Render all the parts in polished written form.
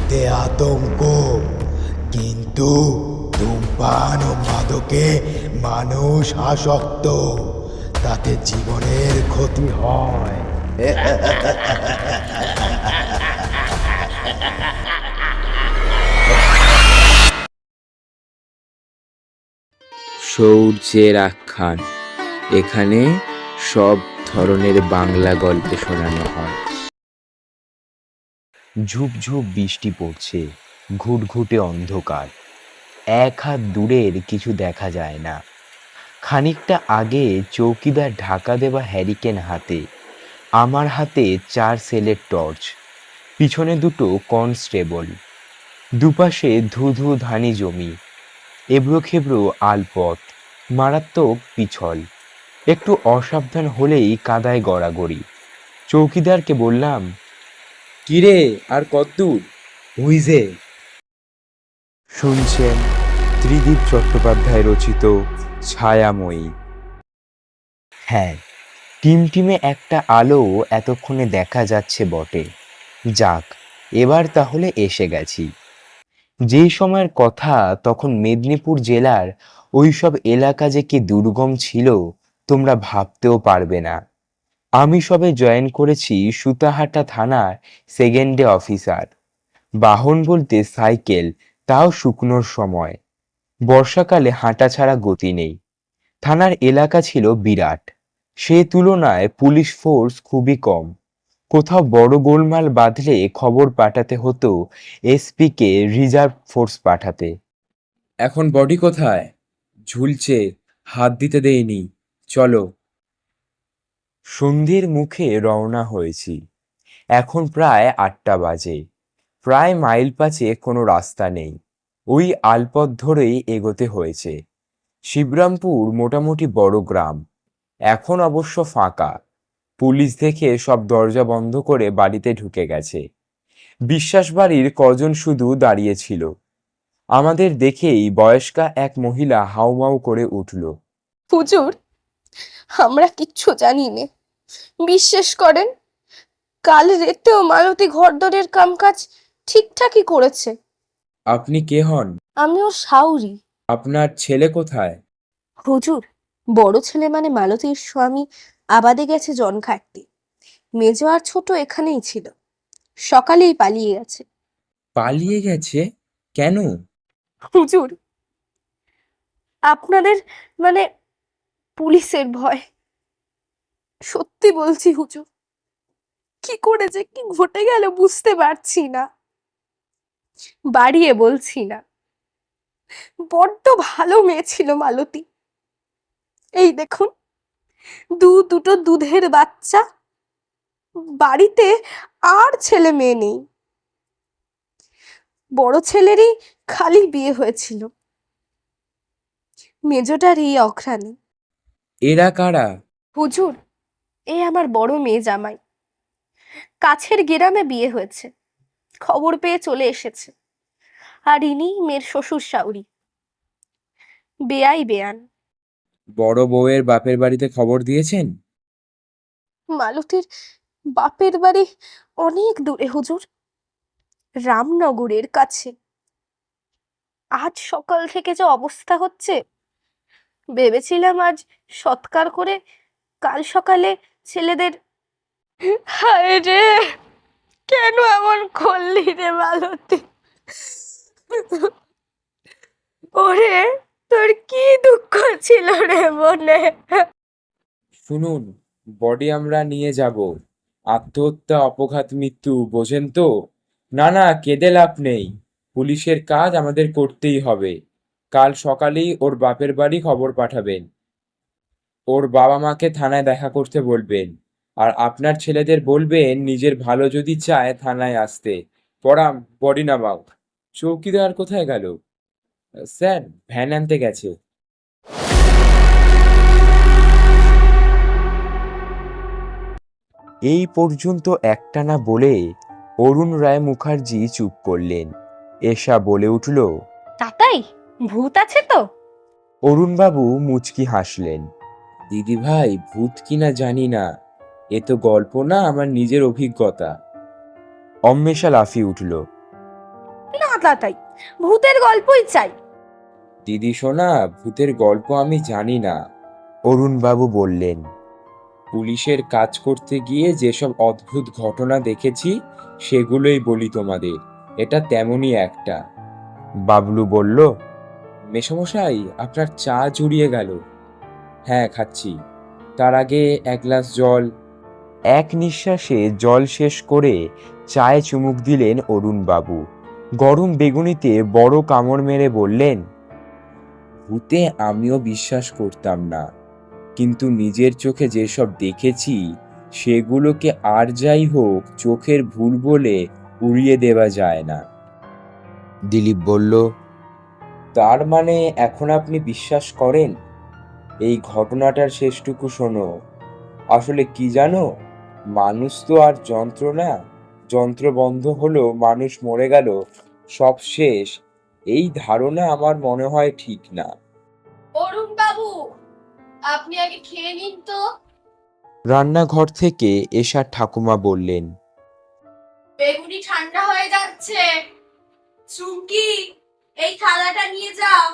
পৃথিবীতে আতঙ্ক, কিন্তু ধূমপান ও মাদকে মানুষ আসক্ত, তাতে জীবনের ক্ষতি হয়। সৌর্যের আখ্যান। এখানে সব ধরনের বাংলা গল্প শোনানো হয়। ঝুপঝুপ বৃষ্টি পড়ছে, ঘুটঘুটে অন্ধকার, এক হাত দূরের কিছু দেখা যায় না। খানিকটা আগে চৌকিদার ঢাকা দেওয়া হ্যারিকেন হাতে, আমার হাতে 4 সেলের টর্চ, পিছনে দুটো কনস্টেবল, দুপাশে ধুধু ধানি জমি, এবড়ো খেবড়ো আলপথ, মারাত্মক পিছল, একটু অসাবধান হলেই কাদায় গড়াগড়ি। চৌকিদারকে বললাম, কিরে আর কতদূর? হুইজে। শুনছেন ত্রিদীপ চট্টোপাধ্যায় রচিত ছায়াময়ী। হ্যাঁ, টিমটিমে একটা আলো এতক্ষণে দেখা যাচ্ছে বটে। যাক, এবার তাহলে এসে গেছি। যেই সময়ের কথা, তখন মেদিনীপুর জেলার ওইসব এলাকা যে কি দুর্গম ছিল তোমরা ভাবতেও পারবে না। আমি সবে জয়েন করেছি সুতাহাটা থানার সেকেন্ডে অফিসার। বাহন বলতে সাইকেল, তাও শুকনোর সময়। বর্ষাকালে হাঁটা ছাড়া গতি নেই। থানার এলাকা ছিল বিরাট, সে তুলনায় পুলিশ ফোর্স খুবই কম। কোথাও বড় গোলমাল বাঁধলে খবর পাঠাতে হতো এসপিকে রিজার্ভ ফোর্স পাঠাতে। এখন বডি কোথায়? ঝুলছে, হাত দিতে দেয়নি। চলো। সন্ধ্যের মুখে রওনা হয়েছি। এখন প্রায় 8টা বাজে। প্রায় মাইল পাঁচে কোনো রাস্তা নেই, ওই আলপথ ধরেই এগোতে হয়েছে। শিবরামপুর মোটামুটি বড় গ্রাম, এখন অবশ্য ফাঁকা। পুলিশ দেখে সব দরজা বন্ধ করে বাড়িতে ঢুকে গেছে। বিশ্বাস বাড়ির কজন শুধু দাঁড়িয়েছিল। আমাদের দেখেই বয়স্কা এক মহিলা হাউমাউ করে উঠল। হুজুর, আমরা কিচ্ছু জানি নে, বিশ্বাস করেন। কাল রাতেও মালতী ঘরদরের কামকাজ ঠিকঠাকই করেছে। আপনি কে হন? আমিও শাউরি। আপনার ছেলে কোথায়? হুজুর, বড় ছেলে মানে মালতীর স্বামী আবাদে গেছে জন খাটতে। মেজো আর ছোট এখানেই ছিল, সকালেই পালিয়ে গেছে। পালিয়ে গেছে? কেন? হুজুর, আপনাদের মানে পুলিশের ভয়। সত্যি বলছি হুজুর, কি করে যে কি ঘটে গেল বুঝতে পারছি না। বাড়িয়ে বলছি না, বড্ড ভালো মেয়ে ছিল মালতী। এই দেখুন, দুটো দুধের বাচ্চা, বাড়িতে আর ছেলে মেয়ে নেই। বড় ছেলেরই খালি বিয়ে হয়েছিল, মেজোটার এই অঘ্রাণে। এরা কারা? হুজুর, এই আমার বড় মেয়ে জামাই, কাছের গ্রামে বিয়ে হয়েছে, খবর পেয়ে চলে এসেছে। আর ইনি মেয়ের শ্বশুর শাউরি, বেয়াই বেয়ান। বড় বউয়ের বাপের বাড়িতে খবর দিয়েছেন? মালতীর বাপের বাড়ি অনেক দূরে হুজুর, রামনগরের কাছে। আজ সকাল থেকে যে অবস্থা হচ্ছে, ভেবেছিলাম আজ সৎকার করে কাল সকালে ছেলেদের। হায় রে, কেন এমন করলি রে মালতী? ওরে, তোর কি দুঃখ ছিল রে মনে? শুনুন, বডি আমরা নিয়ে যাব। আত্মহত্যা, অপঘাত, মৃত্যু, বোঝেন তো? না না, কেঁদে লাভ নেই। পুলিশের কাজ আমাদের করতেই হবে। কাল সকালেই ওর বাপের বাড়ি খবর পাঠাবেন। ওর বাবা মাকে থানায় দেখা করতে বলবেন। আর আপনার ছেলেদের বলবেন নিজের ভালো যদি চায় থানায় আসতে। পড়াম, বডি নামাও। চৌকিদার কোথায় গেল? স্যার, ভ্যান আনতে গেছে। এই পর্যন্ত একটানা বলে অরুণ রায় মুখার্জি চুপ করলেন। এশা বলে উঠল, তাতাই, ভূত আছে তো? অরুণবাবু মুচকি হাসলেন। দিদি ভাই, ভূত কিনা জানি না, এ তো গল্প না, আমার নিজের অভিজ্ঞতা। অম্মেষা লাফিয়ে উঠল। না তাতাই, ভূতের গল্পই চাই। দিদি সোনা, ভূতের গল্প আমি জানি না। অরুণবাবু বললেন। পুলিশের কাজ করতে গিয়ে যেসব অদ্ভুত ঘটনা দেখেছি সেগুলোই বলি তোমাদের। এটা তেমনই একটা। বাবলু বলল। মেসমশাই, আপনার চা জুড়িয়ে গেল। হ্যাঁ, খাচ্ছি। তার আগে এক গ্লাস জল। এক নিঃশ্বাসে জল শেষ করে চায়ে চুমুক দিলেন অরুণবাবু। গরম বেগুনিতে বড় কামড় মেরে বললেন, ভূতে আমিও বিশ্বাস করতাম না, কিন্তু নিজের চোখে যেসব দেখেছি সেগুলোকে আর যাই হোক চোখের ভুল বলে উড়িয়ে দেওয়া যায় না। দিলীপ বলল। তার মানে এখন আপনি বিশ্বাস করেন? এই ঘটনাটার শেষটুকু শোনো। আসলে কি জানো, মানুষ তো আর যন্ত্র না। যন্ত্র বন্ধ হলো, মানুষ মরে গেল, সব শেষ, এই ধারণা আমার মনে হয় ঠিক না। অরুণ বাবু, আপনি আগে খেয়ে নিন তো। রান্নাঘর থেকে এশা ঠাকুমা বললেন। বেগুনি ঠান্ডা হয়ে যাচ্ছে। চুমকি, এই থালাটা নিয়ে যাও।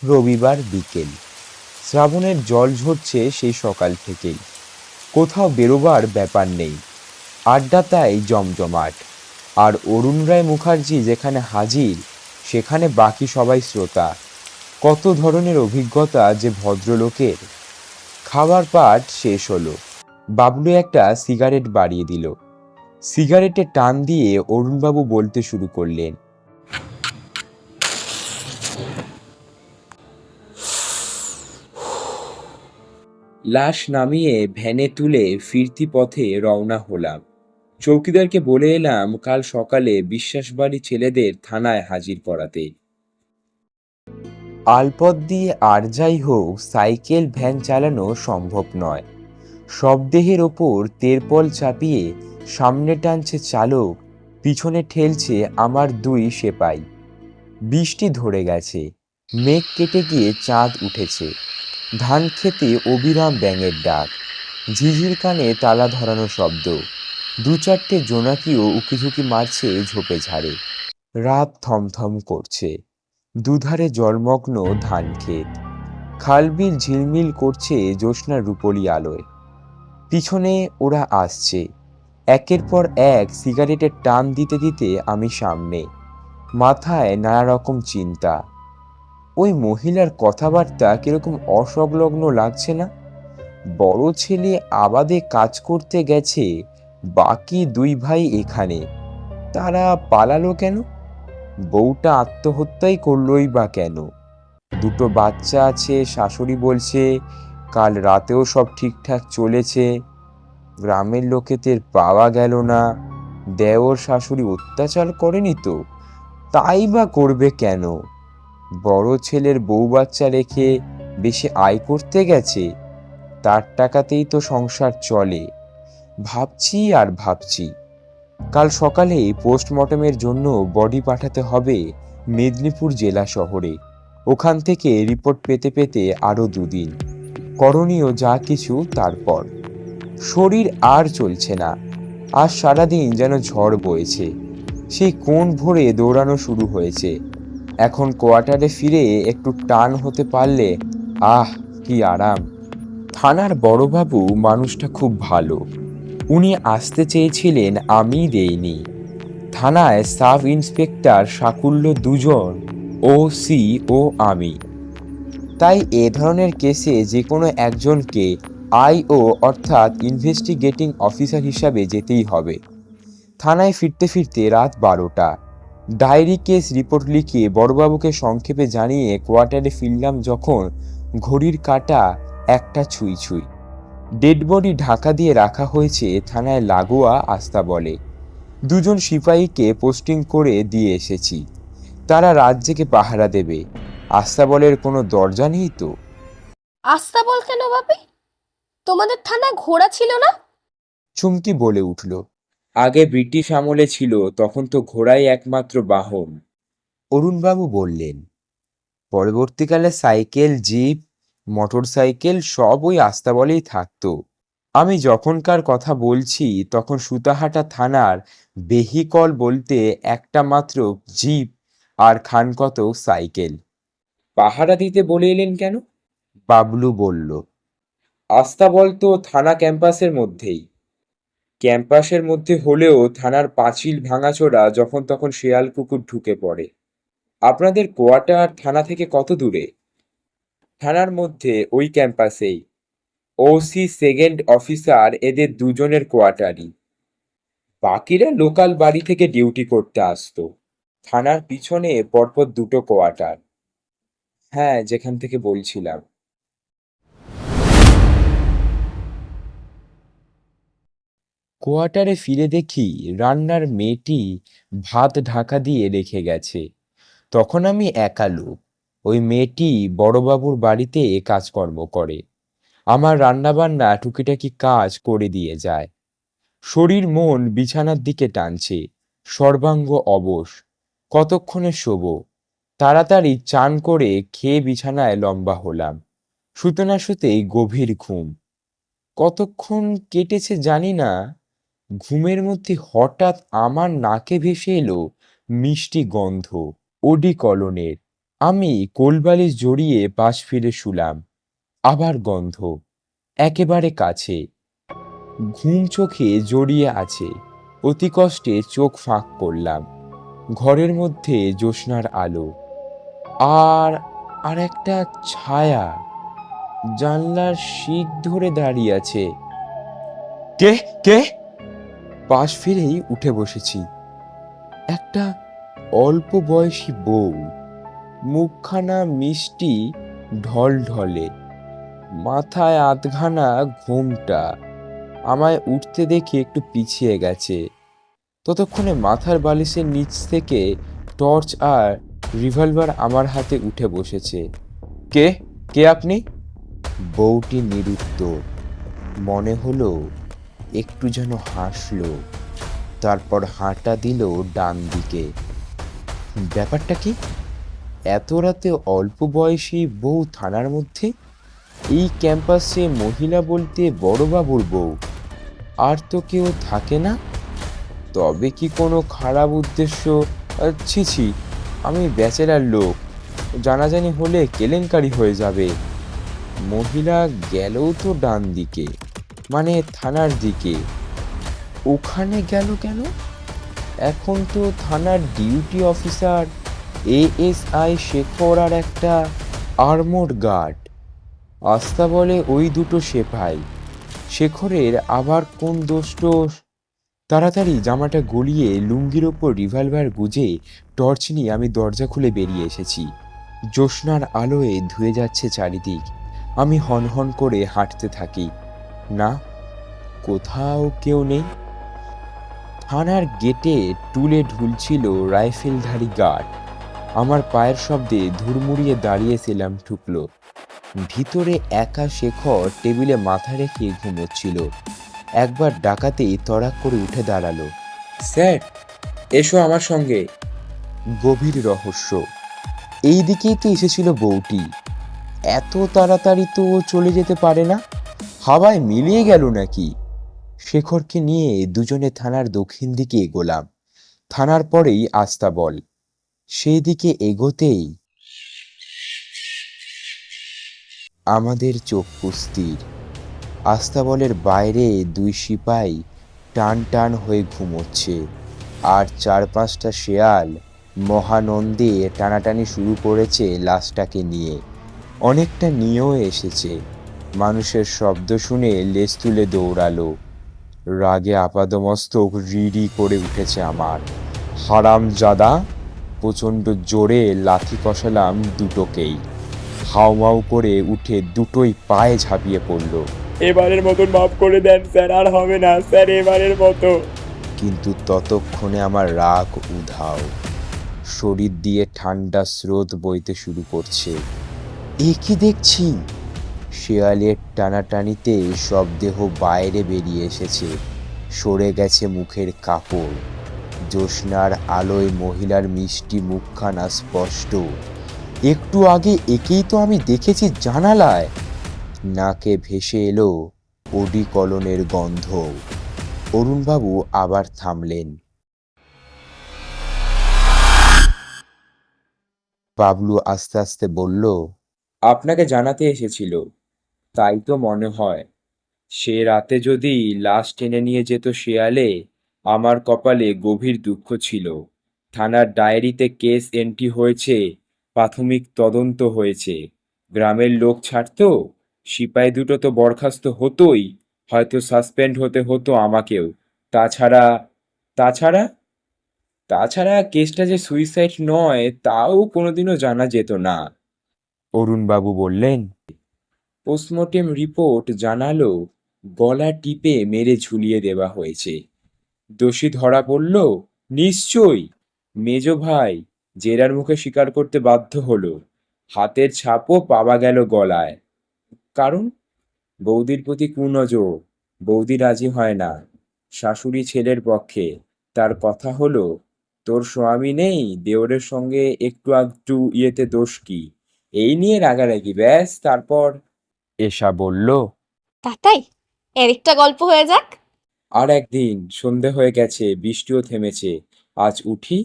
রবিবার বিকেল। শ্রাবণের জল ঝরছে সেই সকাল থেকেই। কোথাও বেরোবার ব্যাপার নেই। আড্ডা তাই জমজমাট। আর অরুণ রায় মুখার্জি যেখানে হাজির, সেখানে বাকি সবাই শ্রোতা। কত ধরনের অভিজ্ঞতা যে ভদ্রলোকের। খাবার পাট শেষ হলো। বাবলু একটা সিগারেট বাড়িয়ে দিল। সিগারেটে টান দিয়ে অরুণবাবু বলতে শুরু করলেন। লাশ নামিয়ে ভ্যানে তুলে ফিরতি পথে রওনা হলাম। চৌকিদারকে বলে এলাম কাল সকালে বিশ্বাসবাড়ি ছেলেদের থানায় হাজির করাতে। আলপথ দিয়ে আর যাই হোক সাইকেল ভ্যান চালানো সম্ভব নয়। শবদেহের ওপর তেরপল চাপিয়ে সামনে টানছে চালক, পিছনে ঠেলছে আমার দুই সেপাই। বৃষ্টি ধরে গেছে, মেঘ কেটে গিয়ে চাঁদ উঠেছে। ধান খেতে অবিরাম ব্যাঙের ডাক, ঝিঝির কানে তালা ধরানো শব্দ। দু চারটে জোনাকিও উকিঝুঁকি মারছে ঝোপে ঝাড়ে। রাত থমথম করছে। দুধারে জলমগ্ন ধান ক্ষেত, খালবিল ঝিলমিল করছে জ্যোৎস্নার রূপলি আলোয়। পিছনে ওরা আসছে, একের পর এক সিগারেটের টান দিতে দিতে আমি সামনে। মাথায় নানা রকম চিন্তা। ওই মহিলার কথাবার্তা কিরকম অসংলগ্ন লাগছে না? বড় ছেলে আবাদে কাজ করতে গেছে, বাকি দুই ভাই এখানে। তারা পালালো কেন? বউটা আত্মহত্যাই করলই বা কেন? দুটো বাচ্চা আছে, শাশুড়ি বলছে কাল রাতেও সব ঠিকঠাক চলেছে। গ্রামের লোকেদের পাওয়া গেল না। দেওর শাশুড়ি অত্যাচার করেনি তো, তাই বা করবে কেন? বড় ছেলের বউ বাচ্চা রেখে বেশি আয় করতে গেছে, তার টাকাতেই তো সংসার চলে। ভাবছি আর ভাবছি। কাল সকালে পোস্টমর্টমের জন্য বডি পাঠাতে হবে মেদিনীপুর জেলা শহরে। ওখান থেকে রিপোর্ট পেতে পেতে আরো দুদিন। করণীয় যা কিছু তারপর। শরীর আর চলছে না। আজ সারাদিন যেন ঝড় বয়েছে। সেই কোন ভোরে দৌড়ানো শুরু হয়েছে। এখন কোয়ার্টারে ফিরে একটু টান হতে পারলে আহ কি আরাম। থানার বড়বাবু মানুষটা খুব ভালো। উনি আসতে চেয়েছিলেন, আমি দেইনি। থানায় সাব ইন্সপেক্টর সাকুল্য দুজন, ওসি ও আমি। তাই এ ধরনের কেসে যে কোনো একজনকে আইও অর্থাৎ ইনভেস্টিগেটিং অফিসার হিসাবে যেতেই হবে। থানায় ফিরতে ফিরতে রাত 12টা। ডায়েরি কেস রিপোর্ট লিখে বড়বাবুকে সংক্ষেপে জানিয়ে কোয়ার্টারে ফিরলাম যখন ঘড়ির কাঁটা একটা ছুঁই ছুঁই। ডেড বডি ঢাকা দিয়ে রাখা হয়েছে থানায় লাগোয়া আস্তাবলে। দুজন সিপাহীকে পোস্টিং করে দিয়ে এসেছি। তারা রাত জেগে পাহারা দেবে। আস্তাবলের কোনো দরজা নেই তো? আস্তাবল কেন বাপি? তোমাদের থানা ঘোড়া ছিল না? চুমকি বলে উঠল। আগে ব্রিটিশ আমলে ছিল, তখন তো ঘোড়াই একমাত্র বাহন। অরুণবাবু বললেন। পরবর্তীকালে সাইকেল, জিপ, মোটর সাইকেল সব ওই আস্তাবলেই থাকতো। আমি যখনকার কথা বলছি তখন সুতাহাটা থানার ভেহিকল বলতে একটা মাত্র জিপ আর খানকত সাইকেল। পাহারা দিতে বলে এলেন কেন? বাবলু বলল। আস্তাবল তো থানা ক্যাম্পাসের মধ্যেই। ক্যাম্পাসের মধ্যে হলেও থানার পাঁচিল ভাঙাচোরা যখন তখন শেয়াল কুকুর ঢুকে পড়ে। আপনাদের কোয়ার্টার থানা থেকে কত দূরে? থানার মধ্যে ওই ক্যাম্পাসেই। ওসি সেকেন্ড অফিসার এদের দুজনের কোয়ার্টারই। বাকিরা লোকাল বাড়ি থেকে ডিউটি করতে আসতো। থানার পিছনে পরপর দুটো কোয়ার্টার। হ্যাঁ, যেখান থেকে বলছিলাম। কোয়ার্টারে ফিরে দেখি রান্নার মেয়েটি ভাত ঢাকা দিয়ে রেখে গেছে। তখন আমি একা লোক। ওই মেয়েটি বড়বাবুর বাড়িতে কাজকর্ম করে। আমার রান্নাবান্না টুকিটাকি কাজ করে দিয়ে যায়। শরীর মন বিছানার দিকে টানছে, সর্বাঙ্গ অবশ। কতক্ষণে শোবো? তাড়াতাড়ি চান করে খেয়ে বিছানায় লম্বা হলাম। শুতে না শুতেই গভীর ঘুম। কতক্ষণ কেটেছে জানি না। ঘুমের মধ্যে হঠাৎ আমার নাকে ভেসে এলো মিষ্টি গন্ধ, ওডিকলনের। আমি কোলবালিশ জড়িয়ে পাশ ফিরে শুলাম। আবার গন্ধ, একেবারে কাছে। ঘুম চোখে জড়িয়ে আছে। অতি কষ্টে চোখ ফাঁক করলাম। ঘরের মধ্যে জ্যোৎস্নার আলো আর আর একটা ছায়া জানলার শিক ধরে দাঁড়িয়ে আছে। কে কে? পাশ ফিরেই উঠে বসেছি। একটা অল্প বয়সী বউ, মুখখানা মিষ্টি ঢলঢলে, মাথায় আধখানা ঘোমটা। আমায় উঠতে দেখে একটু পিছিয়ে গেছে। ততক্ষণে মাথার বালিশের নিচ থেকে টর্চ আর রিভলভার আমার হাতে উঠে বসেছে। কে কে আপনি? বউটি নিরুত্তর। মনে হলো একটু যেন হাসলো, তারপর হাঁটা দিল ডান দিকে। ব্যাপারটা কি? এত রাতে অল্প বয়সী বউ থানার মধ্যে? এই ক্যাম্পাসে মহিলা বলতে বড়বাবুর বউ, আর তো কেউ থাকে না। তবে কি কোনো খারাপ উদ্দেশ্য? ছি ছি, আমি ব্যাচেলার লোক, জানাজানি হলে কেলেঙ্কারি হয়ে যাবে। মহিলা গেলেও তো ডান দিকে, মানে থানার দিকে। ওখানে গেল কেন? এখন তো থানার ডিউটি অফিসার এএসআই শেখর আর একটা আর্মড গার্ড। আস্তা বলে ওই দুটো সেপাই। শেখরের আবার কোন দোষ? তাড়াতাড়ি জামাটা গলিয়ে লুঙ্গির ওপর রিভলভার গুজে টর্চ নিয়ে আমি দরজা খুলে বেরিয়ে এসেছি। জ্যোৎস্নার আলোয় ধুয়ে যাচ্ছে চারিদিক। আমি হনহন করে হাঁটতে থাকি। না, কোথাও কেউ নেই। থানার গেটে টুলে ঢুলছিল রাইফেলধারী গার্ড। আমার পায়ের শব্দে ধুরমুড়িয়ে দাঁড়িয়েছিলাম ঠুকলো। ভিতরে একা শেখর টেবিলে মাথা রেখে ঘুমোচ্ছিল। একবার ডাকাতেই তড়াক করে উঠে দাঁড়ালো। স্যার, এসো আমার সঙ্গে। গভীর রহস্য। এই দিকেই তো এসেছিল বউটি। এত তাড়াতাড়ি তো চলে যেতে পারে না। হাওয়ায় মিলিয়ে গেল নাকি? শেখরকে নিয়ে দুজনে থানার দক্ষিণ দিকে এগোলাম। থানার পরেই আস্তাবল। সেই দিকে এগোতেই আমাদের চোখ কুস্তির। আস্তাবলের বাইরে দুই সিপাই টান টান হয়ে ঘুমোচ্ছে, আর 4-5টা শেয়াল মহানন্দে টানাটানি শুরু করেছে লাশটাকে নিয়ে। অনেকটা নিয়েও এসেছে। মানুষের শব্দ শুনে লেজ তুলে দৌড়ালো। রাগে আপাদমস্তক রিড়ি করে উঠেছে আমার। হারামজাদা! প্রচণ্ড জোরে লাথি কষালাম দুটোকেই। হাউমাউ করে উঠে দুটোই পায়ে ঝাঁপিয়ে পড়ল। এবারের মতন মাফ করে দেন স্যার, আর হবে না স্যার, এবারের মতো। কিন্তু ততক্ষণে আমার রাগ উধাও। শরীর দিয়ে ঠান্ডা স্রোত বইতে শুরু করছে। এ কি দেখছি? শেয়ালের টানাটানিতে সব দেহ বাইরে বেরিয়ে এসেছে। সরে গেছে মুখের কাপড়। জ্যোৎস্নার আলোয় মহিলার মিষ্টি মুখখানা স্পষ্ট। একটু আগে একেই তো আমি দেখেছি জানালায়। নাকে ভেসে এলো ওডিকলনের গন্ধ। অরুণবাবু আবার থামলেন। বাবলু আস্তে আস্তে বলল, আপনাকে জানাতে এসেছিল। তাই তো মনে হয়, সে রাতে যদি লাশ টেনে নিয়ে যেত শেয়ালে, আমার কপালে গভীর দুঃখ ছিল। থানার ডায়েরিতে কেস এন্ট্রি হয়েছে, প্রাথমিক তদন্ত হয়েছে। গ্রামের লোক ছাড়তো, সিপাই দুটো তো বরখাস্ত হতোই, হয়তো সাসপেন্ড হতে হতো আমাকেও। তাছাড়া তাছাড়া তাছাড়া কেসটা যে সুইসাইড নয় তাও কোনোদিনও জানা যেত না। অরুণবাবু বললেন, পোস্টমর্টেম রিপোর্ট জানালো গলা টিপে মেরে ঝুলিয়ে দেওয়া হয়েছে। দোষী ধরা পড়ল? নিশ্চয়ই। মেজ ভাই জেরার মুখে স্বীকার করতে বাধ্য হলো। হাতের ছাপও পাওয়া গেল গলায়। কারণ বৌদির প্রতি কুনজর। বৌদি রাজি হয় না, শাশুড়ি ছেলের পক্ষে। তার কথা হলো, তোর স্বামী নেই, দেওরের সঙ্গে একটু আধটু ইয়েতে দোষ কি? এই নিয়ে রাগারাগি, ব্যাস। তারপর এশা বলল, তাই এর একটা গল্প হয়ে যাক। আর একদিন সন্ধে হয়ে গেছে, বৃষ্টিও থেমেছে। আজ উঠি।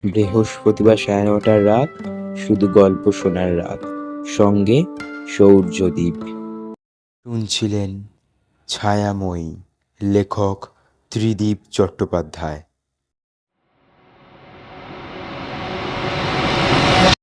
বৃহস্পতিবার 9:30টার রাত, শুধু গল্প শোনার রাত, সঙ্গে সৌর্যদীপ। শুনছিলেন ছায়াময়ী, লেখক ত্রিদীপ চট্টোপাধ্যায়।